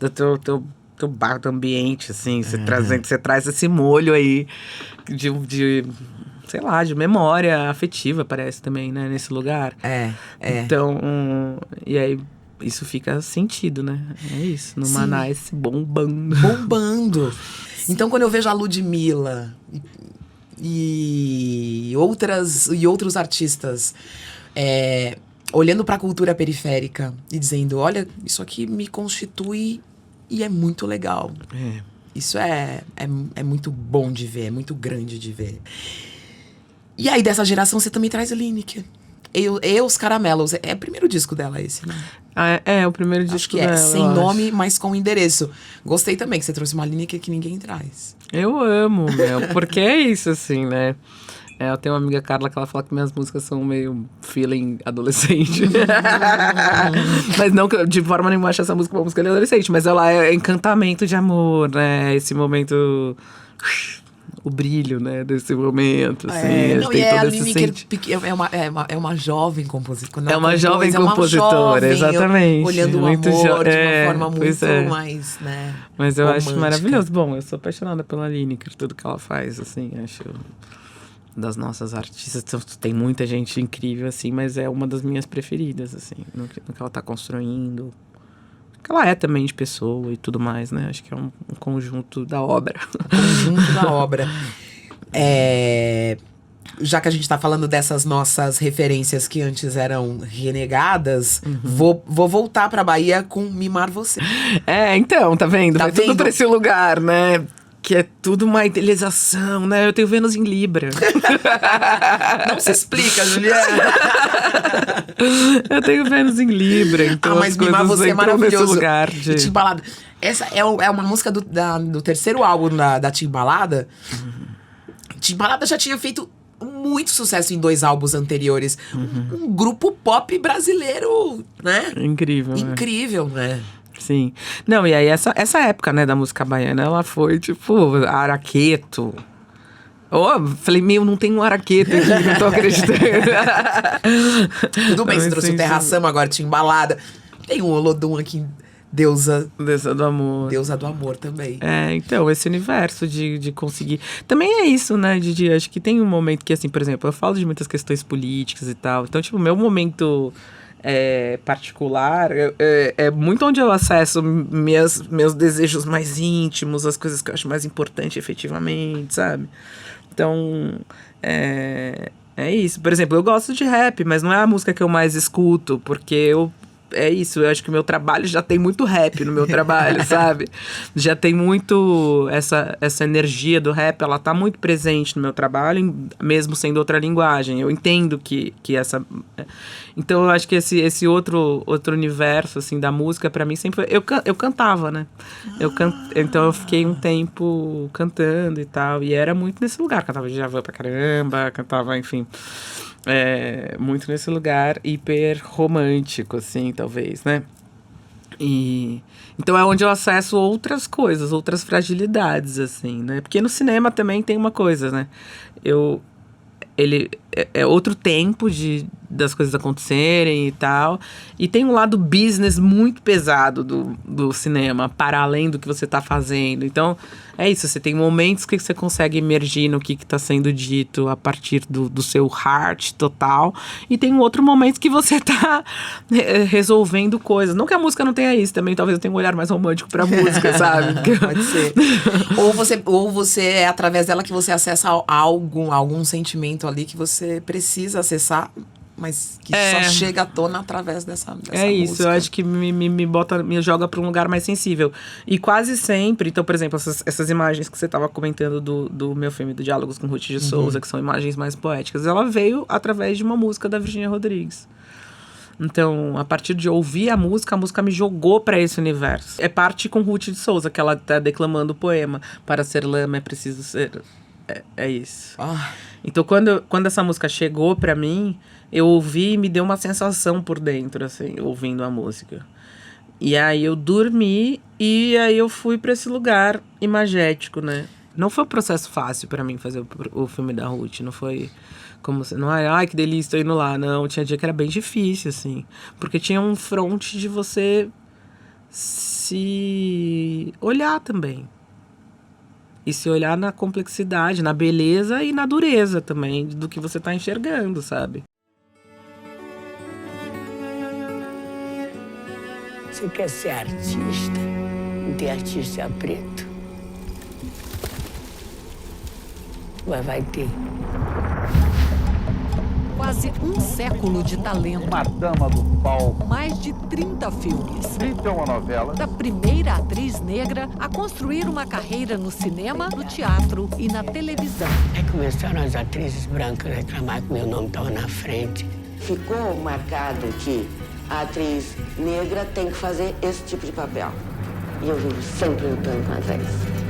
Do teu bar, do ambiente, assim. Você traz esse molho aí de sei lá, de memória afetiva, parece também, né? Nesse lugar. É. Então, e aí... Isso fica sentido, né? É isso. No Manaus bombando. Bombando. Então, quando eu vejo a Ludmilla e outros artistas olhando para a cultura periférica e dizendo, olha, isso aqui me constitui e é muito legal. Isso é muito bom de ver, é muito grande de ver. E aí, dessa geração, você também traz a Lineker. Os Caramelos. É o primeiro disco dela esse, né? É o primeiro disco Acho que dela. Sem nome, mas com endereço. Gostei também que você trouxe uma Lineker que ninguém traz. Eu amo, porque é isso, assim, né? Eu tenho uma amiga, Carla, que ela fala que minhas músicas são meio feeling adolescente. Mas não que de forma nenhuma acho essa música uma música de adolescente, mas ela é encantamento de amor, né? Esse momento... O brilho, né, desse momento, assim. Não, tem e todo a esse Lineker é uma jovem compositora. É uma jovem compositora, exatamente. Olhando o muito amor de uma forma muito é. mais, né, mas eu romântica. acho maravilhoso. Bom, eu sou apaixonada pela Lineker, tudo que ela faz, assim, acho... Das nossas artistas, tem muita gente incrível, assim, mas é uma das minhas preferidas, assim, no que ela tá construindo. Que ela é também de pessoa e tudo mais, né? Acho que é um conjunto da obra. Conjunto da obra. Já que a gente tá falando dessas nossas referências que antes eram renegadas, vou voltar pra Bahia com Mimar Você. Então, tá vendo? Tá Vai vendo? tudo pra esse lugar, né? Que é tudo uma idealização, né? Eu tenho Vênus em Libra. Não se explica, Juliana. Eu tenho Vênus em Libra, então mas as Mimar coisas Você é entram maravilhoso. nesse lugar de... E Timbalada. Essa é uma música do terceiro álbum da Timbalada. Timbalada já tinha feito muito sucesso em 2 álbuns anteriores. Um grupo pop brasileiro, né? Incrível, né? Incrível, né? Sim. Não, e aí essa época, né, da música baiana, ela foi, tipo, Araqueto. Falei, não tem um Araqueto aqui, não tô acreditando. Tudo bem, você trouxe o Terra Samba, agora Timbalada. Tem um Olodum aqui, Deusa do Amor. Deusa do Amor também. Então, esse universo de conseguir... Também é isso, né, Didi? Acho que tem um momento que, assim, por exemplo, eu falo de muitas questões políticas e tal. Então, tipo, o meu momento... particular, é muito onde eu acesso meus desejos mais íntimos, as coisas que eu acho mais importante efetivamente, sabe? Então, é isso. Por exemplo, eu gosto de rap, mas não é a música que eu mais escuto, porque é isso, eu acho que o meu trabalho já tem muito rap no meu trabalho, sabe? Já tem muito essa energia do rap, ela tá muito presente no meu trabalho, mesmo sendo outra linguagem. Eu entendo que essa... Então, eu acho que esse outro universo, assim, da música, pra mim, sempre foi... Eu cantava, né? Então, eu fiquei um tempo cantando e tal, e era muito nesse lugar. Cantava Djavan pra caramba, cantava, enfim... muito nesse lugar hiper romântico, assim, talvez, né? Então é onde eu acesso outras coisas, outras fragilidades, assim, né? Porque no cinema também tem uma coisa, né? Ele é outro tempo das coisas acontecerem e tal. E tem um lado business muito pesado do cinema, para além do que você tá fazendo. Então, é isso. Você tem momentos que você consegue emergir no que tá sendo dito a partir do seu heart total. E tem um outro momento que você tá resolvendo coisas. Não que a música não tenha isso também. Talvez eu tenha um olhar mais romântico pra música, sabe? Pode ser. Ou você é através dela que você acessa algum sentimento ali que você precisa acessar, mas que só chega à tona através dessa música. Isso, eu acho que me joga para um lugar mais sensível. E quase sempre, então, por exemplo, essas imagens que você estava comentando do meu filme, do Diálogos com Ruth de Souza, que são imagens mais poéticas, ela veio através de uma música da Virginia Rodrigues. Então, a partir de ouvir a música me jogou para esse universo. É parte com Ruth de Souza, que ela tá declamando o poema. Para ser lama é preciso ser... É isso. Então, quando essa música chegou pra mim, eu ouvi e me deu uma sensação por dentro, assim, ouvindo a música. E aí eu dormi e aí eu fui pra esse lugar imagético, né? Não foi um processo fácil pra mim fazer o filme da Ruth, não foi como se... Não é, ai, que delícia, tô indo lá. Não, tinha dia que era bem difícil, assim. Porque tinha um front de você se olhar também. E se olhar na complexidade, na beleza e na dureza também do que você tá enxergando, sabe? Você quer ser artista? Não tem artista preto? Mas vai ter. Quase um século de talento. Uma dama do palco. Mais de 30 filmes. 31 novelas. Da primeira atriz negra a construir uma carreira no cinema, no teatro e na televisão. Aí começaram as atrizes brancas a reclamar que meu nome estava na frente. Ficou marcado que a atriz negra tem que fazer esse tipo de papel. E eu vivo sempre lutando contra isso.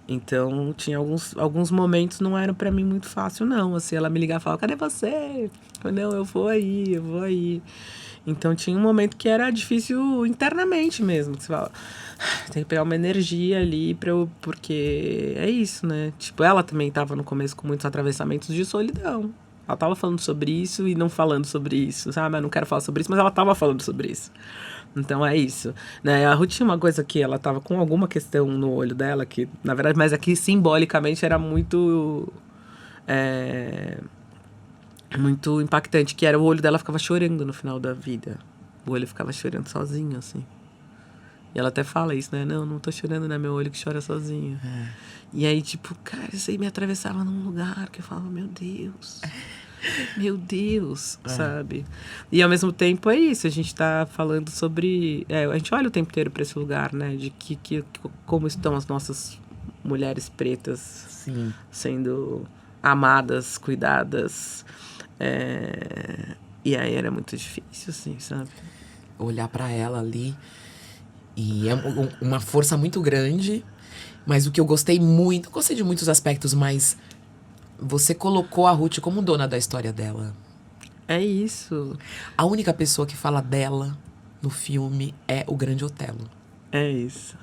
Então, tinha alguns momentos não era pra mim muito fácil, não. Assim, ela me ligava e falava, cadê você? Eu, não, eu vou aí. Então, tinha um momento que era difícil internamente mesmo. Você fala, tem que pegar uma energia ali porque é isso, né? Tipo, ela também tava no começo com muitos atravessamentos de solidão. Ela tava falando sobre isso e não falando sobre isso, sabe? Eu não quero falar sobre isso, mas ela tava falando sobre isso. Então é isso, né? A Ruth tinha uma coisa que ela tava com alguma questão no olho dela, que na verdade, mas aqui simbolicamente era muito muito impactante, que era o olho dela ficava chorando no final da vida. O olho ficava chorando sozinho, assim. E ela até fala isso, né? Não tô chorando, né? Meu olho que chora sozinho. E aí, tipo, cara, isso aí me atravessava num lugar que eu falava, meu Deus, sabe? E ao mesmo tempo é isso, a gente tá falando sobre... a gente olha o tempo inteiro pra esse lugar, né? De como estão as nossas mulheres pretas. Sim. Sendo amadas, cuidadas. E aí era muito difícil, assim, sabe? Olhar pra ela ali. E é uma força muito grande. Mas o que eu gostei muito... Eu gostei de muitos aspectos, mas... Você colocou a Ruth como dona da história dela. É isso. A única pessoa que fala dela no filme é o Grande Otelo. É isso.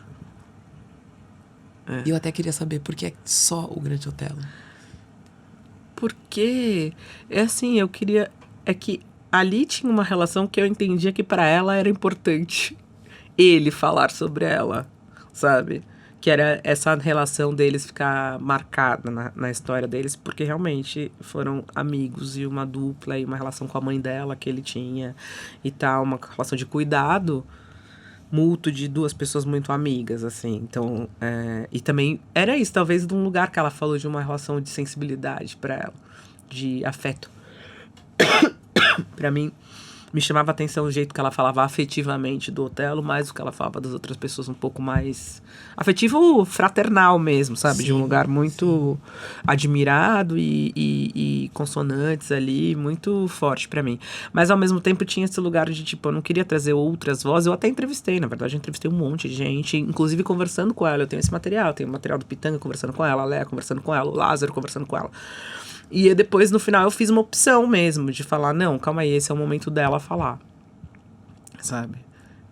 E eu até queria saber por que é só o Grande Otelo. Porque, assim, eu queria... É que ali tinha uma relação que eu entendia que pra ela era importante ele falar sobre ela, sabe? Que era essa relação deles ficar marcada na história deles, porque realmente foram amigos e uma dupla e uma relação com a mãe dela que ele tinha e tal, uma relação de cuidado mútuo de duas pessoas muito amigas, assim. Então, e também era isso, talvez de um lugar que ela falou de uma relação de sensibilidade pra ela, de afeto. Pra mim, me chamava a atenção o jeito que ela falava afetivamente do Otelo, mais do que ela falava das outras pessoas, um pouco mais afetivo, fraternal mesmo, sabe? Sim, de um lugar muito admirado e consonantes ali, muito forte pra mim. Mas ao mesmo tempo tinha esse lugar de, tipo, eu não queria trazer outras vozes. Eu até entrevistei, na verdade, eu entrevistei um monte de gente, inclusive conversando com ela. Eu tenho esse material, tenho o material do Pitanga conversando com ela, a Léa conversando com ela, o Lázaro conversando com ela. E depois, no final, eu fiz uma opção mesmo de falar, não, calma aí, esse é o momento dela falar, sabe?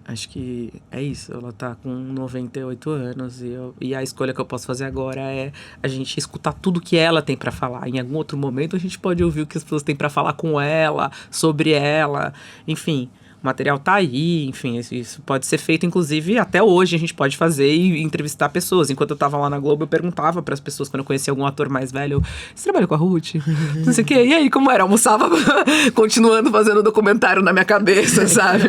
Acho que é isso, ela tá com 98 anos e a escolha que eu posso fazer agora é a gente escutar tudo que ela tem pra falar. Em algum outro momento a gente pode ouvir o que as pessoas têm pra falar com ela, sobre ela, enfim... O material tá aí, enfim, isso pode ser feito, inclusive, até hoje a gente pode fazer e entrevistar pessoas. Enquanto eu tava lá na Globo, eu perguntava pras pessoas, quando eu conhecia algum ator mais velho, você trabalha com a Ruth? Não sei o quê. E aí, como era? Eu almoçava continuando fazendo documentário na minha cabeça, sabe?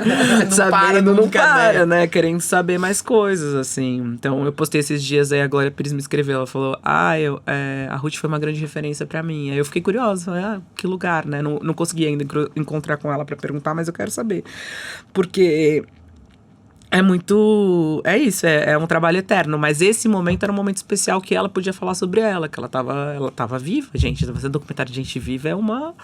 Não para, né? Querendo saber mais coisas, assim. Então, eu postei esses dias, aí a Glória Pires me escreveu, ela falou, a Ruth foi uma grande referência pra mim. Aí eu fiquei curiosa, falei, que lugar, né? Não consegui ainda encontrar com ela pra perguntar, mas eu quero saber. Porque É muito... É isso, é um trabalho eterno. Mas esse momento era um momento especial que ela podia falar sobre ela. Que ela tava viva, gente. Fazer documentário de gente viva é uma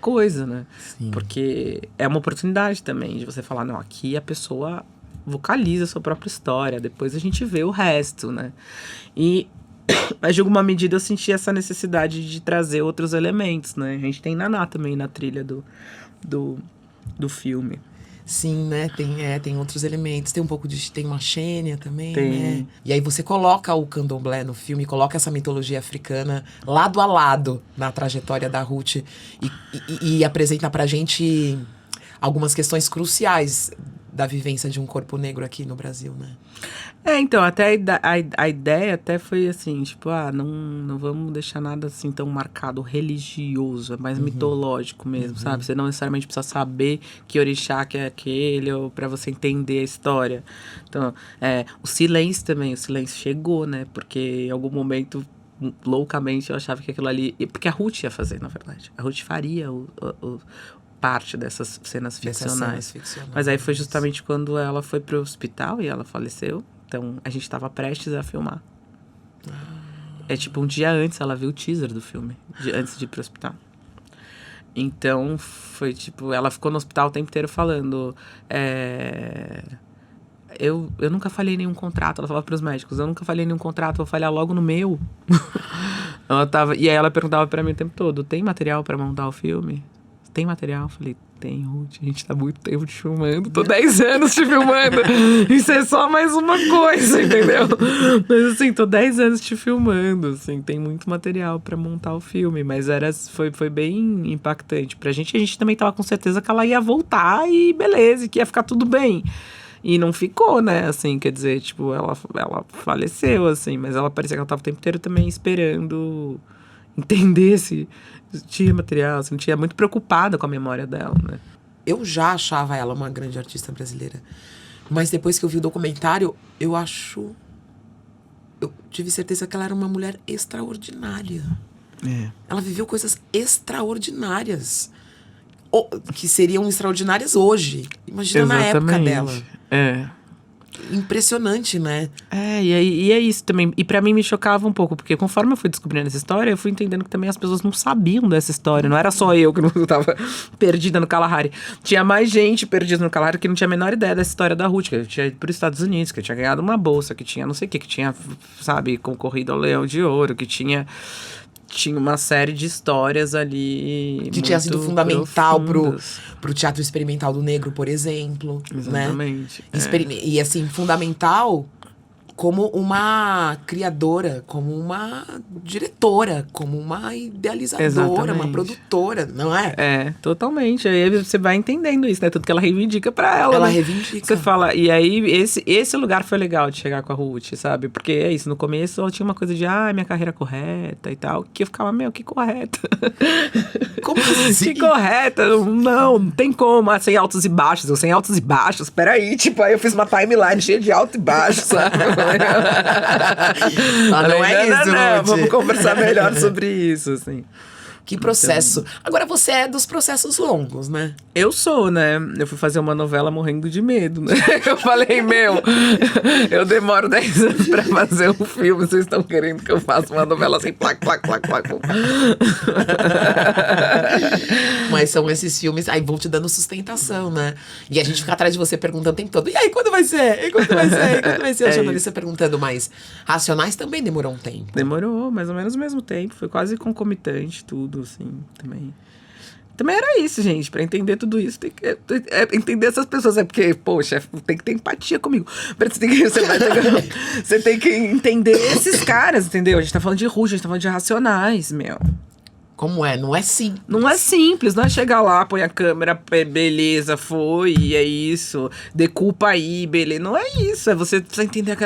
coisa, né? Sim. Porque é uma oportunidade também de você falar, não, aqui a pessoa vocaliza a sua própria história. Depois a gente vê o resto, né? E... Mas de alguma medida eu senti essa necessidade de trazer outros elementos, né? A gente tem Naná também na trilha do filme. Sim, né? Tem outros elementos. Tem um pouco de... Tem uma Xênia também, Tem. né? E aí você coloca o candomblé no filme, coloca essa mitologia africana lado a lado na trajetória da Ruth e apresenta pra gente algumas questões cruciais da vivência de um corpo negro aqui no Brasil, né? Então, até a ideia até foi assim, tipo, não vamos deixar nada assim tão marcado religioso, é mais mitológico mesmo, sabe? Você não necessariamente precisa saber que orixá que é aquele, ou pra você entender a história. Então, o silêncio também, o silêncio chegou, né? Porque em algum momento, loucamente, eu achava que aquilo ali... Porque a Ruth ia fazer, na verdade. A Ruth faria parte dessas cenas ficcionais. Mas aí foi justamente quando ela foi pro hospital e ela faleceu. Então, a gente tava prestes a filmar. É tipo, um dia antes ela viu o teaser do filme. Antes de ir pro hospital. Então, foi tipo... Ela ficou no hospital o tempo inteiro falando... Eu nunca falhei nenhum contrato. Ela falava pros médicos. Eu nunca falhei nenhum contrato. Vou falhar logo no meu. E aí ela perguntava pra mim o tempo todo. Tem material pra montar o filme? Tem material? Eu falei, tem, Ruth. A gente tá muito tempo te filmando. Tô 10 anos te filmando. Isso é só mais uma coisa, entendeu? Mas assim, tô 10 anos te filmando, assim. Tem muito material pra montar o filme. Mas foi bem impactante pra gente. A gente também tava com certeza que ela ia voltar e beleza, que ia ficar tudo bem. E não ficou, né? Assim, quer dizer, tipo, ela faleceu, assim. Mas ela parecia que ela tava o tempo inteiro também esperando entender se tinha material, se não tinha, muito preocupada com a memória dela, né? Eu já achava ela uma grande artista brasileira. Mas depois que eu vi o documentário, eu tive certeza que ela era uma mulher extraordinária. Ela viveu coisas extraordinárias. Que seriam extraordinárias hoje. Imagina na época dela. Impressionante, né? E é isso também. E pra mim me chocava um pouco, porque conforme eu fui descobrindo essa história, eu fui entendendo que também as pessoas não sabiam dessa história. Não era só eu que não tava perdida no Kalahari. Tinha mais gente perdida no Kalahari que não tinha a menor ideia dessa história da Ruth, que tinha ido para os Estados Unidos, que tinha ganhado uma bolsa, que tinha não sei o que tinha, sabe, concorrido ao Leão de Ouro, que tinha uma série de histórias ali que tinha sido fundamental profundas. pro Teatro Experimental do Negro, por exemplo. Exatamente. Né? E assim, fundamental como uma criadora, como uma diretora, como uma idealizadora, Exatamente. uma produtora, não é? Totalmente. Aí você vai entendendo isso, né? Tudo que ela reivindica pra ela. Ela né? reivindica. Você fala, e aí esse lugar foi legal de chegar com a Ruth, sabe? Porque é isso, no começo ela tinha uma coisa de, minha carreira correta e tal, que eu ficava, que correta. Como assim? Que correta, não tem como, sem altos e baixos, eu sem altos e baixos, peraí, tipo, aí eu fiz uma timeline cheia de alto e baixo, sabe? Não é isso, Ruth. Vamos conversar melhor sobre isso, assim. Que processo. Agora você é dos processos longos, né? Eu sou, né? Eu fui fazer uma novela morrendo de medo, né? Eu falei, eu demoro 10 anos pra fazer um filme, vocês estão querendo que eu faça uma novela assim, plac. Mas são esses filmes, aí vão te dando sustentação, né? E a gente fica atrás de você perguntando o tempo todo, e aí, quando vai ser? E quando vai ser? E quando vai ser? O jornalista perguntando, mas Racionais também demorou um tempo. Demorou, mais ou menos o mesmo tempo, foi quase concomitante tudo, assim, também. Também era isso, gente. Pra entender tudo isso, tem que entender essas pessoas. É porque, poxa, tem que ter empatia comigo. Você tem que entender esses caras, entendeu? A gente tá falando de Ruth, a gente tá falando de Racionais, meu. Como é? Não é simples. Não é simples, não é chegar lá, põe a câmera, beleza, foi, e é isso. Decupa aí, beleza. Não é isso, é você precisa entender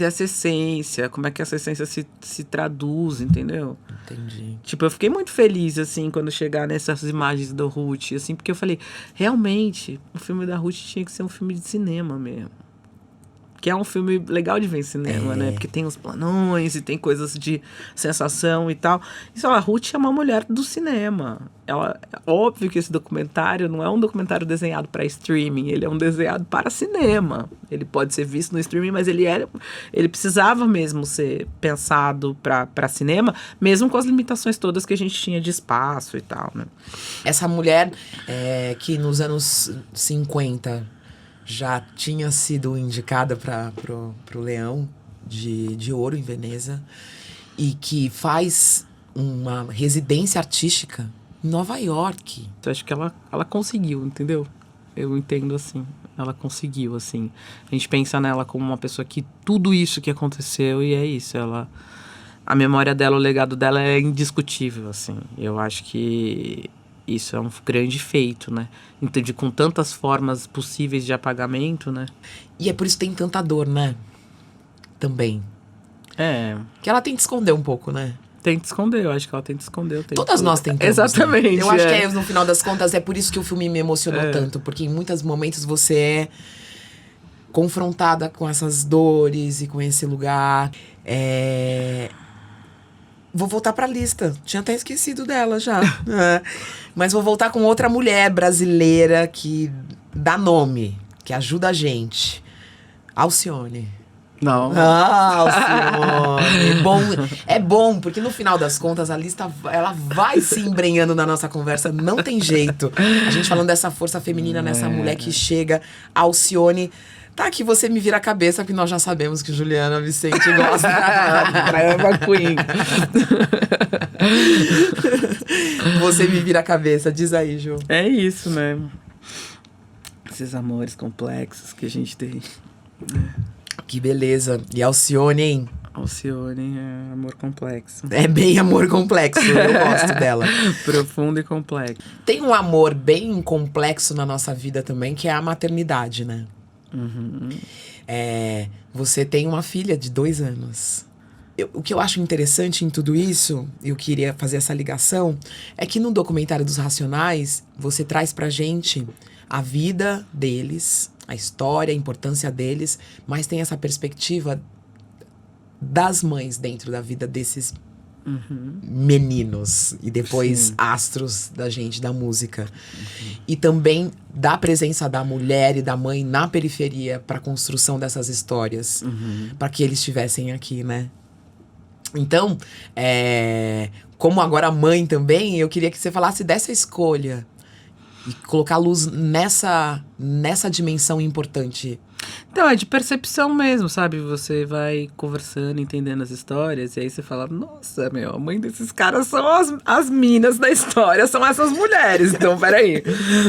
essa essência, como é que essa essência se traduz, entendeu? Entendi. Tipo, eu fiquei muito feliz, assim, quando chegar nessas imagens da Ruth, assim, porque eu falei, realmente, o filme da Ruth tinha que ser um filme de cinema mesmo. Que é um filme legal de ver em cinema, né? Porque tem os planões e tem coisas de sensação e tal. E sei lá, a Ruth é uma mulher do cinema. Óbvio que esse documentário não é um documentário desenhado para streaming, ele é um desenhado para cinema. Ele pode ser visto no streaming, mas ele precisava mesmo ser pensado para cinema, mesmo com as limitações todas que a gente tinha de espaço e tal, né? Essa mulher que nos anos 50 já tinha sido indicada pro Leão de Ouro em Veneza e que faz uma residência artística em Nova York. Eu acho que ela conseguiu, entendeu? Eu entendo assim. Ela conseguiu, assim. A gente pensa nela como uma pessoa que tudo isso que aconteceu e é isso. A memória dela, o legado dela é indiscutível, assim. Eu acho que isso é um grande feito, né? Entendi, com tantas formas possíveis de apagamento, né? E é por isso que tem tanta dor, né? Também. Que ela tem que esconder um pouco, né? Tem que esconder, eu acho que ela tem que esconder. Todas nós tentamos. Exatamente. Né? Eu acho que no final das contas, é por isso que o filme me emocionou tanto. Porque em muitos momentos você é confrontada com essas dores e com esse lugar. Vou voltar pra lista. Tinha até esquecido dela já. Mas vou voltar com outra mulher brasileira que dá nome, que ajuda a gente. Alcione. Não. Alcione. É bom, porque no final das contas a lista ela vai se embrenhando na nossa conversa. Não tem jeito. A gente falando dessa força feminina, nessa mulher que chega. Alcione. Tá, que você me vira a cabeça, porque nós já sabemos que Juliana Vicente gosta. Eva Queen. Você me vira a cabeça, diz aí, Ju. É isso, né? Esses amores complexos que a gente tem. Que beleza. E Alcione, hein? Alcione é amor complexo. É bem amor complexo, eu gosto dela. Profundo e complexo. Tem um amor bem complexo na nossa vida também, que é a maternidade, né? Uhum. Você tem uma filha de 2 anos. O que eu acho interessante em tudo isso, eu queria fazer essa ligação, é que no documentário dos Racionais, você traz pra gente a vida deles, a história, a importância deles, mas tem essa perspectiva das mães dentro da vida desses meninos e depois astros da gente, da música. E também da presença da mulher e da mãe na periferia para a construção dessas histórias, para que eles estivessem aqui, né? Então, como agora mãe também, eu queria que você falasse dessa escolha e colocar luz nessa dimensão importante. Então, é de percepção mesmo, sabe? Você vai conversando, entendendo as histórias, e aí você fala, nossa, a mãe desses caras são as minas da história, são essas mulheres. Então, peraí,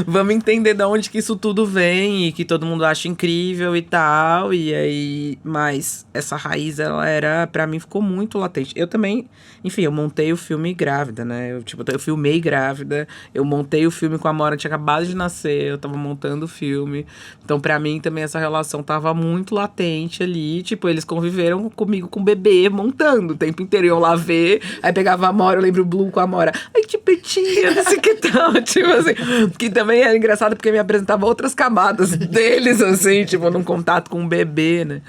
vamos entender de onde que isso tudo vem e que todo mundo acha incrível e tal. E aí, mas essa raiz, ela pra mim, ficou muito latente. Eu também, enfim, eu montei o filme grávida, né? Eu filmei grávida, eu montei o filme com a Mora, tinha acabado de nascer, eu tava montando o filme. Então, pra mim, também essa relação tava muito latente ali, tipo, eles conviveram comigo com o bebê, montando o tempo inteiro, iam lá ver, aí pegava a Amora, eu lembro o Blue com a Amora, ai, que petinha, não sei o que tal, tipo assim, que também era engraçado porque me apresentava outras camadas deles, assim, tipo, num contato com o bebê, né,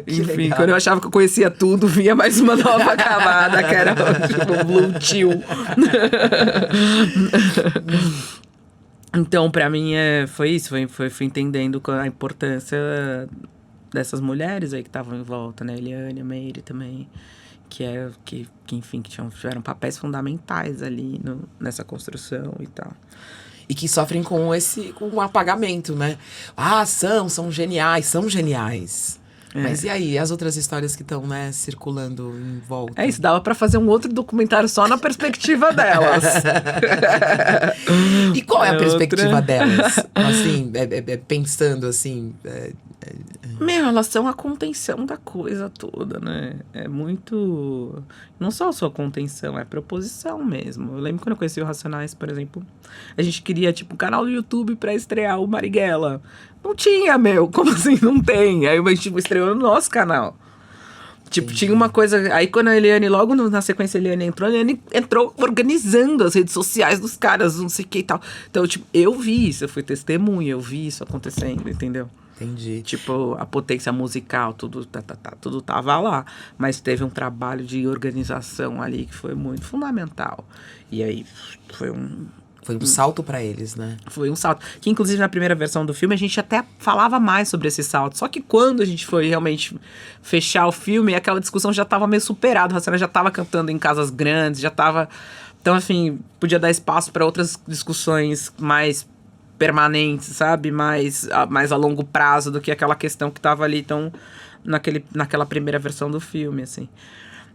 enfim, legal. Quando eu achava que eu conhecia tudo, vinha mais uma nova camada, que era, tipo, o Blue tio. Então, pra mim, foi isso. Fui entendendo a importância dessas mulheres aí que estavam em volta, né? Eliane, a Meire também. Que enfim, que tiveram papéis fundamentais ali nessa construção e tal. E que sofrem com o apagamento, né? São geniais. Mas e aí, as outras histórias que estão, né, circulando em volta? Isso, dava pra fazer um outro documentário só na perspectiva delas. E qual é a perspectiva delas? Assim, pensando assim... Elas são a contenção da coisa toda, né? É muito... Não só a sua contenção, é proposição mesmo. Eu lembro quando eu conheci o Racionais, por exemplo, a gente queria, tipo, um canal do YouTube pra estrear o Marighella. Não tinha, como assim não tem? Aí a gente estreou no nosso canal. Tipo, tinha uma coisa... Aí quando a Eliane, logo na sequência a Eliane entrou organizando as redes sociais dos caras, não sei o que e tal. Então, tipo, eu vi isso, eu fui testemunha, eu vi isso acontecendo, entendeu? Entendi. Tipo, a potência musical, tudo tava lá. Mas teve um trabalho de organização ali que foi muito fundamental. E aí, foi um salto pra eles, né? Foi um salto. Que, inclusive, na primeira versão do filme, a gente até falava mais sobre esse salto. Só que quando a gente foi realmente fechar o filme, aquela discussão já tava meio superada. O Racionais já tava cantando em casas grandes, já tava... Então, assim, podia dar espaço para outras discussões mais permanentes, sabe? Mais a longo prazo do que aquela questão que tava ali tão naquela primeira versão do filme, assim.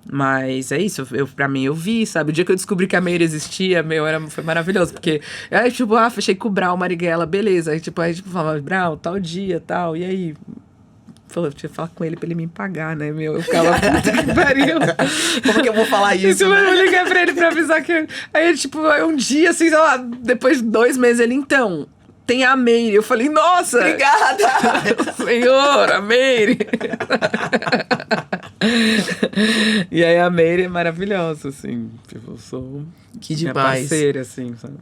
Mas é isso, pra mim eu vi, sabe? O dia que eu descobri que a Meire existia, foi maravilhoso. Porque, aí, tipo, fechei com o Brau, Marighella, beleza. Aí, tipo, falava, Brau, tal dia, tal, e aí... Eu tinha que falar com ele pra ele me pagar, né, meu? Eu ficava, puta que pariu. Como que eu vou falar isso, né? Eu liguei pra ele pra avisar que... Aí, tipo, um dia, assim, sei lá, depois de 2 meses, ele, então... Tem a Meire. Eu falei, nossa! Obrigada! Senhor, a Meire! E aí a Meire é maravilhosa, assim. Tipo, eu sou que minha demais. Parceira, assim, sabe?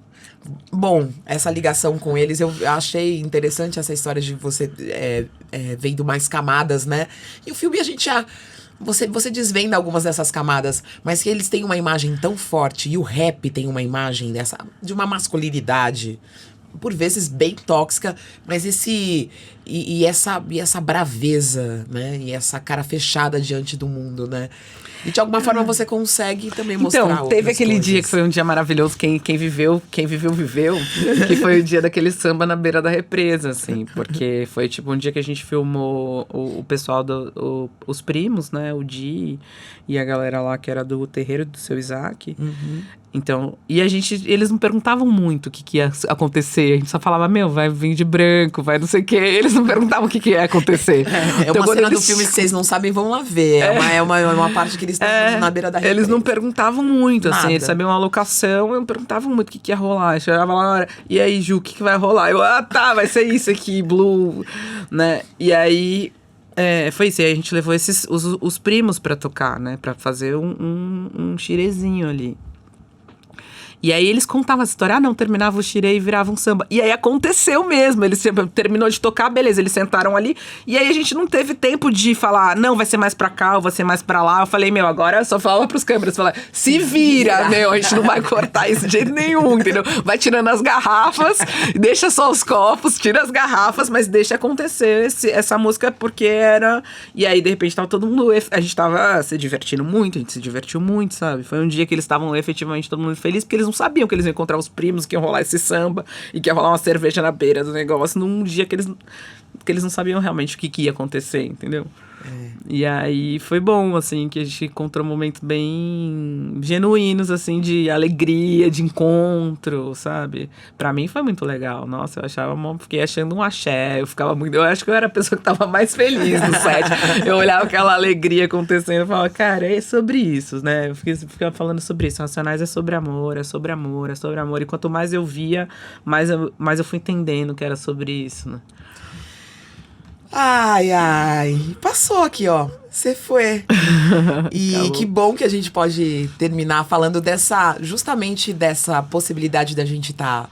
Bom, essa ligação com eles, eu achei interessante essa história de você vendo mais camadas, né? E o filme a gente já... Você desvenda algumas dessas camadas, mas que eles têm uma imagem tão forte, e o rap tem uma imagem de uma masculinidade... por vezes bem tóxica, mas essa braveza, né? E essa cara fechada diante do mundo, né? E de alguma forma você consegue também mostrar Então, teve outras aquele coisas. dia que foi um dia maravilhoso, quem viveu, viveu, que foi o dia daquele samba na beira da represa, assim, porque foi tipo um dia que a gente filmou o pessoal, os primos, né, o Di e a galera lá que era do terreiro do Seu Isaac. Então, e eles não perguntavam muito o que ia acontecer, a gente só falava, vai vir de branco, vai não sei o quê, eles não perguntavam o que ia acontecer. Então, uma cena do filme que vocês não sabem, vão lá ver, é uma parte que eles estão na beira da represa. Eles não perguntavam muito, Nada. assim, eles sabiam a locação, não perguntavam muito o que ia rolar, chegava lá na hora, e aí, Ju, o que vai rolar? Eu, tá, vai ser isso aqui, Blue, né, e aí... foi isso, aí a gente levou os primos pra tocar, né, pra fazer um xirezinho ali. E aí eles contavam essa história, não, terminava o xirê e virava um samba. E aí aconteceu mesmo, eles terminou de tocar, beleza, eles sentaram ali, e aí a gente não teve tempo de falar, não, vai ser mais pra cá, ou vai ser mais pra lá. Eu falei, agora só fala pros câmeras, se vira, a gente não vai cortar isso de jeito nenhum, entendeu? Vai tirando as garrafas, deixa só os copos, tira as garrafas, mas deixa acontecer essa música, porque era... E aí, de repente, tava todo mundo... A gente tava se divertindo muito, a gente se divertiu muito, sabe? Foi um dia que eles estavam efetivamente todo mundo feliz, porque eles não sabiam que eles iam encontrar os primos, que iam rolar esse samba e que ia rolar uma cerveja na beira do negócio, num dia que eles não sabiam realmente o que ia acontecer, entendeu? E aí foi bom, assim, que a gente encontrou momentos bem genuínos, assim, de alegria, de encontro, sabe? Pra mim foi muito legal. Nossa, fiquei achando um axé, eu acho que eu era a pessoa que tava mais feliz no set. Eu olhava aquela alegria acontecendo e falava, cara, é sobre isso, né? Eu ficava falando sobre isso. Racionais é sobre amor, é sobre amor, é sobre amor. E quanto mais eu via, mais eu fui entendendo que era sobre isso, né? Ai, passou aqui, ó. Você foi. E Acabou. Que bom que a gente pode terminar falando justamente dessa possibilidade da gente estar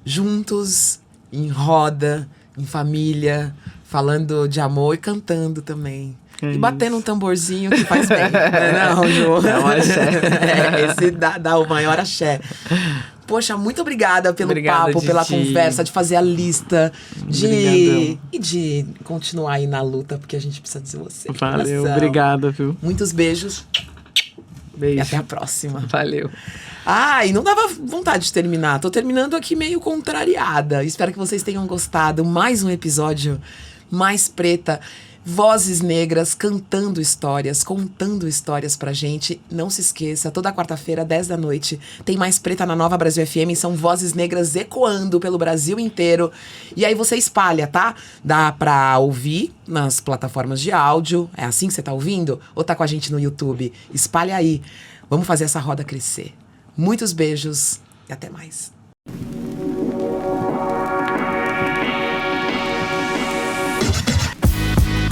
juntos, em roda, em família, falando de amor e cantando também. E batendo um tamborzinho que faz bem. Não, Ju. É um axé. Esse dá o maior axé. Poxa, muito obrigada pelo papo, Didi. pela conversa, de fazer a lista, Obrigadão. de continuar aí na luta, porque a gente precisa de você. Valeu, Coração. obrigada, viu? Muitos beijos Beijo. e até a próxima. Valeu. E não dava vontade de terminar. Tô terminando aqui meio contrariada. Espero que vocês tenham gostado. Mais um episódio mais preta. Vozes negras cantando histórias, contando histórias pra gente. Não se esqueça, toda quarta-feira, 10 da noite, tem Mais Preta na Nova Brasil FM. São vozes negras ecoando pelo Brasil inteiro. E aí você espalha, tá? Dá pra ouvir nas plataformas de áudio. É assim que você tá ouvindo? Ou tá com a gente no YouTube? Espalha aí. Vamos fazer essa roda crescer. Muitos beijos e até mais.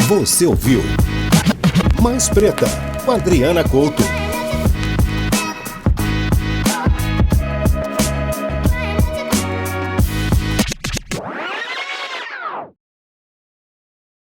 Você ouviu Mais Preta, com Adriana Couto.